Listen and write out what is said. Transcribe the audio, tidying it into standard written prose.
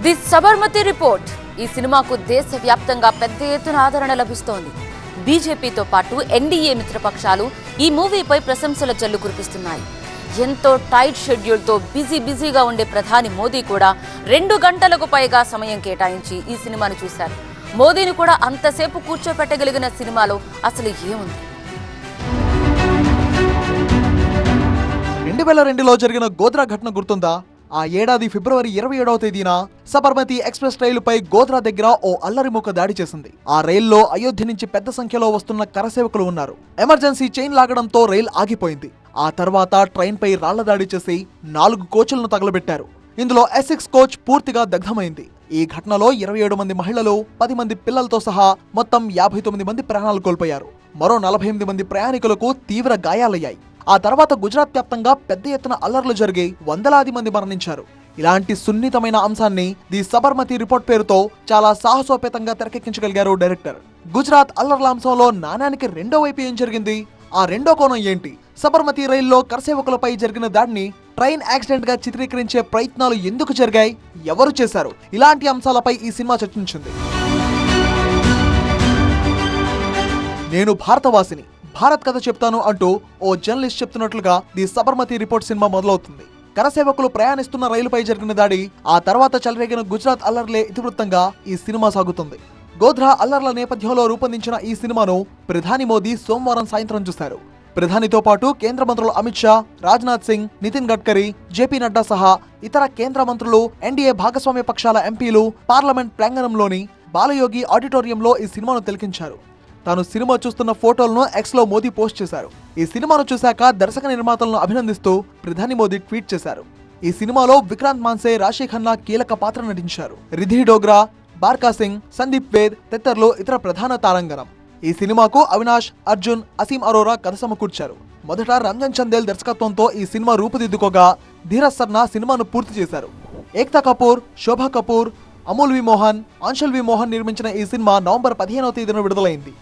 The Sabarmati report ఈ సినిమాకు దేశవ్యాప్తంగా పెద్ద ఎత్తున ఆదరణ లభిస్తోంది. బీజేపీతో పాటు ఎన్డీఏ మిత్రపక్షాలు ఈ మూవీపై ప్రశంసల జల్లు కురిపిస్తున్నాయి. ఎంతో టైట్ షెడ్యూల్తో బిజీగా ఉండే ప్రధాని మోదీ కూడా 2 గంటలకు పైగా సమయం కేటాయించి ఈ సినిమాను చూశారు. మోదీని కూడా అంతసేపు కూర్చోపెట్టగలిగిన సినిమాలో అసలు ఏముంది? 2002లో జరిగిన గోధ్రా ఘటన గుర్తుందా? ఆ ఏడాది ఫిబ్రవరి 27వ తేదీన సబర్మతి ఎక్స్ప్రెస్ రైలుపై గోధ్రా దగ్గర ఓ అల్లరిమూక దాడి చేసింది. ఆ రైల్లో అయోధ్య నుంచి పెద్ద సంఖ్యలో వస్తున్న కరసేవకులు ఉన్నారు. ఎమర్జెన్సీ చైన్ లాగడంతో రైలు ఆగిపోయింది. ఆ తర్వాత ట్రైన్ పై రాళ్ల దాడి చేసి 4 కోచ్లను తగలబెట్టారు. ఇందులో S6 కోచ్ పూర్తిగా దగ్ధమైంది. ఈ ఘటనలో 27 మంది మహిళలు, 10 మంది పిల్లలతో సహా మొత్తం 59 మంది ప్రాణాలు కోల్పోయారు. మరో 48 మంది ప్రయాణికులకు తీవ్ర గాయాలయ్యాయి. ఆ తర్వాత గుజరాత్ వ్యాప్తంగా పెద్ద ఎత్తున అల్లర్లు జరిగి వందలాది మంది మరణించారు. ఇలాంటి సున్నితమైన అంశాన్ని ది సబర్మతి రిపోర్ట్ పేరుతో చాలా సాహసోపేతంగా తెరకెక్కించగలిగారు డైరెక్టర్. గుజరాత్ అల్లర్ల అంశంలో నాణానికి రెండో వైపు ఏం జరిగింది? ఆ రెండో కోణం ఏంటి? సబర్మతి రైల్లో కరసేవకులపై జరిగిన దాడిని ట్రైన్ యాక్సిడెంట్ గా చిత్రీకరించే ప్రయత్నాలు ఎందుకు జరిగాయి? ఎవరు చేశారు? ఇలాంటి అంశాలపై ఈ సినిమా చర్చించింది. నేను భారతవాసిని, భారత్ కథ చెప్తాను అంటూ ఓ జర్నలిస్ట్ చెప్తున్నట్లుగా ది సబర్మతి రిపోర్ట్ సినిమా మొదలవుతుంది. కరసేవకులు ప్రయాణిస్తున్న రైలుపై జరిగిన దాడి, ఆ తర్వాత చెలరేగిన గుజరాత్ అల్లర్లే ఇతివృత్తంగా ఈ సినిమా సాగుతుంది. గోధ్రా అల్లర్ల నేపథ్యంలో రూపొందించిన ఈ సినిమాను ప్రధాని మోదీ సోమవారం సాయంత్రం చూశారు. ప్రధానితో పాటు కేంద్ర మంత్రులు అమిత్ షా, రాజ్నాథ్ సింగ్, నితిన్ గడ్కరీ, జేపీ నడ్డా సహా ఇతర కేంద్ర మంత్రులు, ఎన్డీఏ భాగస్వామ్య పక్షాల ఎంపీలు పార్లమెంట్ ప్రాంగణంలోని బాలయోగి ఆడిటోరియంలో ఈ సినిమాను తిలకించారు. తాను సినిమా చూస్తున్న ఫోటోలను ఎక్స్ లో మోదీ పోస్ట్ చేశారు. ఈ సినిమాను చూశాక దర్శక నిర్మాతలను అభినందిస్తూ ప్రధాని మోదీ ట్వీట్ చేశారు. ఈ సినిమాలో విక్రాంత్ మాన్సే, రాశి ఖన్నా కీలక పాత్ర నటించారు. రిధి డోగ్రా, బార్కా సింగ్, సందీప్ వేద్ తదితరులు ఇతర ప్రధాన తారాంగణం. ఈ సినిమాకు అవినాష్, అర్జున్, అసీం అరోరా కథ సమకూర్చారు. మొదట రంజన్ చందేల్ దర్శకత్వంతో ఈ సినిమా రూపుదిద్దుకోగా ధీరజ్ సర్నా సినిమాను పూర్తి చేశారు. ఏక్తా కపూర్, శోభా కపూర్, అమూల్ వి మోహన్, అంశుల్ వి మోహన్ నిర్మించిన ఈ సినిమా నవంబర్ 15వ తేదీన విడుదలైంది.